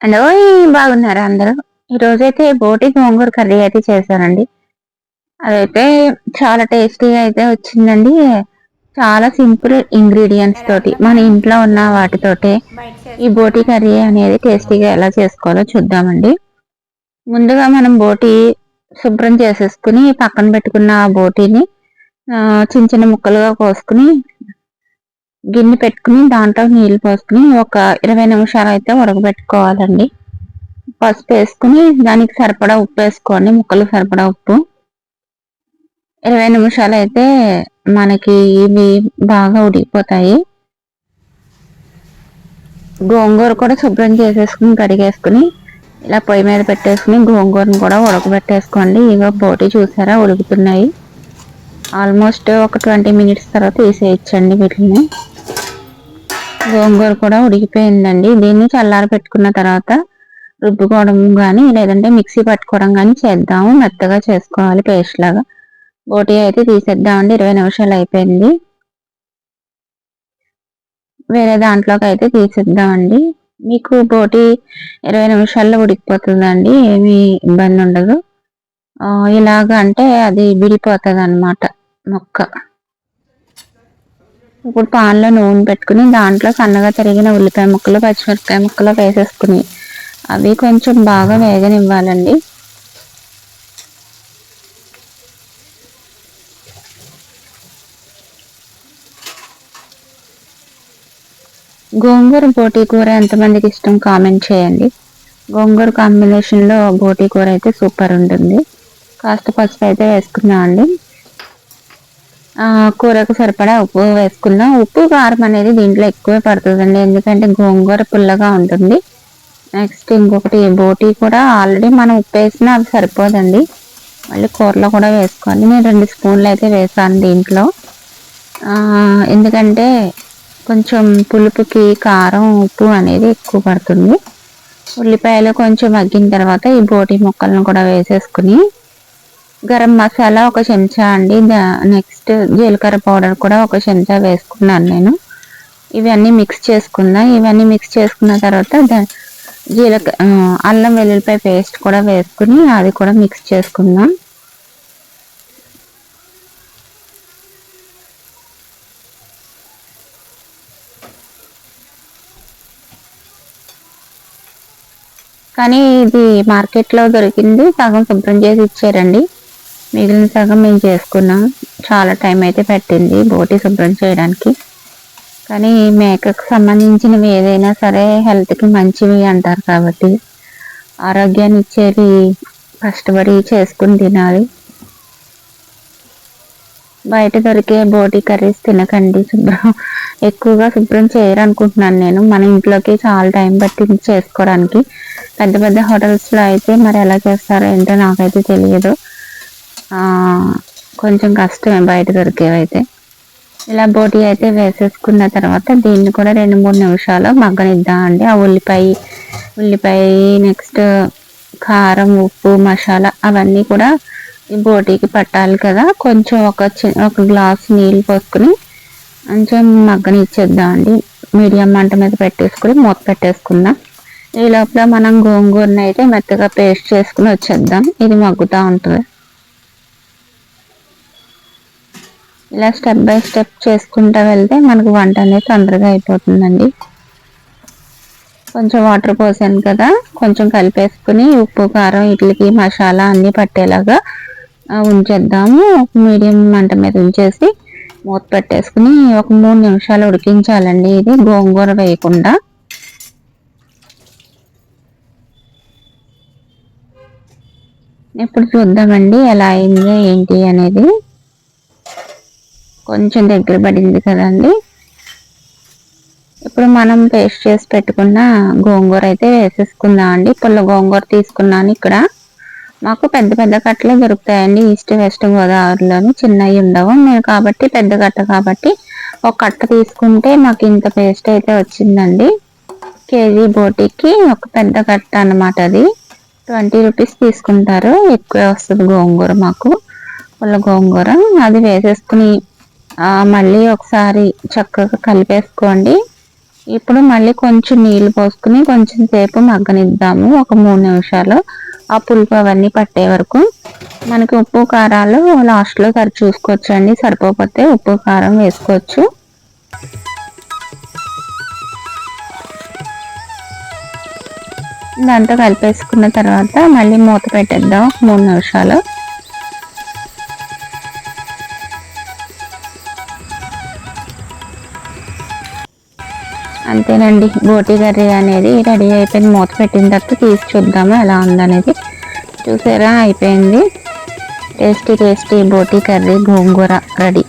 Hello! బాగున్నారా అందరూ? ఈరోజైతే బోటి గోంగూర కర్రీ అయితే చేశానండి. అదైతే చాలా టేస్టీగా అయితే వచ్చిందండి. చాలా సింపుల్ ఇంగ్రీడియెంట్స్ ఎలా తోటి ఉన్నా మన మనం ఇంట్లో ఉన్న ఇంట్లో వాటితోటే బయట ఈ బోటి చేసుకున్న కర్రీ అనేది టేస్టీగా బాగోదు. ఎలా చేసుకోవాలో చూద్దామండి. ముందుగా మనం బోటి శుభ్రం చేసేసుకొని పక్కన పెట్టుకున్న ఆ బోటీని చిన్న చిన్న ముక్కలుగా కోసుకొని గిన్నె పెట్టుకొని దాంట్లో నీళ్లు పోసుకొని ఒక 20 నిమిషాలయితే ఉడకబెట్టుకోవాలండి. పసుపేసుకొని దానికి సరిపడా ఉప్పేసుకోండి. ముక్కలకు సరిపడా ఉప్పు. 20 నిమిషాలయితే మనకి ఇవి బాగా ఉడికిపోతాయి. గోంగూర కూడా శుభ్రం చేసేసుకొని, కడిగేసుకొని, ఇలా పొయ్యి మీద పెట్టేసుకొని గోంగూరను కూడా ఉడకబెట్టేసుకోండి. ఇగో బోటి చూసారా ఉడుకుతున్నాయి. ఆల్మోస్ట్ ఒక 20 మినిట్స్ తర్వాత తీసేయొచ్చండి వీటిని. గోంగూర కూడా ఉడికిపోయిందండి. దీన్ని చల్లార పెట్టుకున్న తర్వాత రుబ్బుకోవడం గానీ, లేదంటే మిక్సీ పట్టుకోవడం గానీ చేద్దాము. మెత్తగా చేసుకోవాలి పేస్ట్ లాగా. బోటీ అయితే తీసేద్దామండి. 20 నిమిషాలు అయిపోయింది. వేరే దాంట్లోకైతే తీసేద్దామండి. మీకు బోటీ 20 నిమిషాల్లో ఉడికిపోతుందండి. ఏమీ ఇబ్బంది ఉండదు. ఇలాగ అంటే అది విడిపోతదనమాట ముక్క. ఇప్పుడు పాన్‌లో నూనె పెట్టుకొని దాంట్లో సన్నగా తరిగిన ఉల్లిపాయ ముక్కలు, పచ్చిమిరపకాయ ముక్కలు వేసేసుకొని అవి కొంచెం బాగా వేగనివ్వాలండి. గోంగూర బోటీ కూర ఎంతమందికి ఇష్టం కామెంట్ చేయండి. గోంగూర కాంబినేషన్‌లో బోటీ కూర అయితే సూపర్ ఉంటుంది. కాస్త పసుపు అయితే వేసుకుందామండి. కూరకు సరిపడా ఉప్పు వేసుకుందాం. ఉప్పు, కారం అనేది దీంట్లో ఎక్కువే పడుతుందండి. ఎందుకంటే గోంగూర పుల్లగా ఉంటుంది. నెక్స్ట్ ఇంకొకటి బోటీ కూడా ఆల్రెడీ మనం ఉప్పు వేసినా అది సరిపోదండి. మళ్ళీ కూరలో కూడా వేసుకోవాలి. నేను 2 స్పూన్లు అయితే వేసాను దీంట్లో. ఎందుకంటే కొంచెం పులుపుకి కారం, ఉప్పు అనేది ఎక్కువ పడుతుంది. ఉల్లిపాయలు కొంచెం మగ్గిన తర్వాత ఈ బోటీ ముక్కలను కూడా వేసేసుకుని గరం మసాలా ఒక చెంచా అండి. నెక్స్ట్ జీలకర్ర పౌడర్ కూడా ఒక చెంచా వేసుకున్నాను నేను. ఇవన్నీ మిక్స్ చేసుకుందాం. ఇవన్నీ మిక్స్ చేసుకున్న తర్వాత అల్లం వెల్లుల్లిపాయ పేస్ట్ కూడా వేసుకుని అది కూడా మిక్స్ చేసుకుందాం. కానీ ఇది మార్కెట్‌లో దొరికింది. సగం శుభ్రం చేసి ఇచ్చారండి. మిగిలిన సగం మేము చేసుకున్నాం. చాలా టైం అయితే పట్టింది బోటీ శుభ్రం చేయడానికి. కానీ మేకకు సంబంధించినవి ఏదైనా సరే హెల్త్‌కి మంచివి అంటారు కాబట్టి ఆరోగ్యాన్ని ఇచ్చేవి కష్టపడి చేసుకుని తినాలి. బయట దొరికే బోటీ కర్రీస్ తినకండి. ఎక్కువగా శుభ్రం చేయరనుకుంటున్నాను నేను. మన ఇంట్లోకి చాలా టైం పట్టింది చేసుకోవడానికి. పెద్ద పెద్ద హోటల్స్‌లో అయితే మరి ఎలా చేస్తారో ఏంటో నాకైతే తెలియదు. కొంచెం కష్టమే బయట దొరికేవైతే. ఇలా బోటీ అయితే వేసేసుకున్న తర్వాత దీన్ని కూడా 2, 3 నిమిషాలు మగ్గనిద్దామండి. ఆ ఉల్లిపాయ నెక్స్ట్ కారం, ఉప్పు, మసాలా అవన్నీ కూడా ఈ బోటీకి పట్టాలి కదా. కొంచెం ఒక గ్లాస్ నీళ్ళు పోసుకొని కొంచెం మగ్గనిచ్చేద్దామండి. మీడియం మంట మీద పెట్టేసుకొని మూత పెట్టేసుకుందాం. ఈ లోపల మనం గోంగూరని అయితే మెత్తగా పేస్ట్ చేసుకుని వచ్చేద్దాం. ఇది మగ్గుతూ ఉంటుంది. ఇలా స్టెప్ బై స్టెప్ చేసుకుంటూ వెళ్తే మనకు వంట అనేది తొందరగా అయిపోతుందండి. కొంచెం వాటర్ పోసాను కదా, కొంచెం కలిపేసుకుని ఉప్పు, కారం వీటికి మసాలా అన్నీ పట్టేలాగా ఉంచేద్దాము. మీడియం మంట మీద ఉంచేసి మూత పెట్టేసుకుని ఒక 3 నిమిషాలు ఉడికించాలండి. ఇది గోంగూర వేయకుండా. ఇప్పుడు చూద్దామండి ఎలా అయింది ఏంటి అనేది. కొంచెం దగ్గర పడింది కదండి. ఇప్పుడు మనం పేస్ట్ చేసి పెట్టుకున్న గోంగూర అయితే వేసేసుకుందాం అండి. పుల్ల గోంగూర తీసుకున్నాను ఇక్కడ. మాకు పెద్ద పెద్ద కట్టలే దొరుకుతాయండి ఈస్ట్ వెస్ట్ గోదావరిలోని. చిన్నవి ఉండవు. నేను కాబట్టి పెద్ద కట్ట కాబట్టి ఒక కట్ట తీసుకుంటే మాకు ఇంత పేస్ట్ అయితే వచ్చిందండి. కేజీ బోటీకి ఒక పెద్ద కట్ట అన్నమాట. అది 20 రూపీస్ తీసుకుంటారు. ఎక్కువే వస్తుంది గోంగూర మాకు. పుల్ల గోంగూర అది వేసేసుకుని మళ్ళీ ఒకసారి చక్కగా కలిపేసుకోండి. ఇప్పుడు మళ్ళీ కొంచెం నీళ్ళు పోసుకుని కొంచెం సేపు మగ్గనిద్దాము, ఒక 3 నిమిషాలు. ఆ పులుపు అవన్నీ పట్టే వరకు. మనకి ఉప్పు కారాలు లాస్ట్లో చూసుకోవచ్చు అండి, సరిపోతే ఉప్పు కారం వేసుకోవచ్చు. దాంతో కలిపేసుకున్న తర్వాత మళ్ళీ మూత పెట్టేద్దాం 3 నిమిషాలు. అంతేనండి, బోటి కర్రీ అనేది రెడీ అయిపోయింది. మూత పెట్టిన తర్వాత తీసి చూద్దాము ఎలా ఉందనేది. చూసారా, అయిపోయింది. టేస్టీ బోటి కర్రీ గోంగూర రెడీ.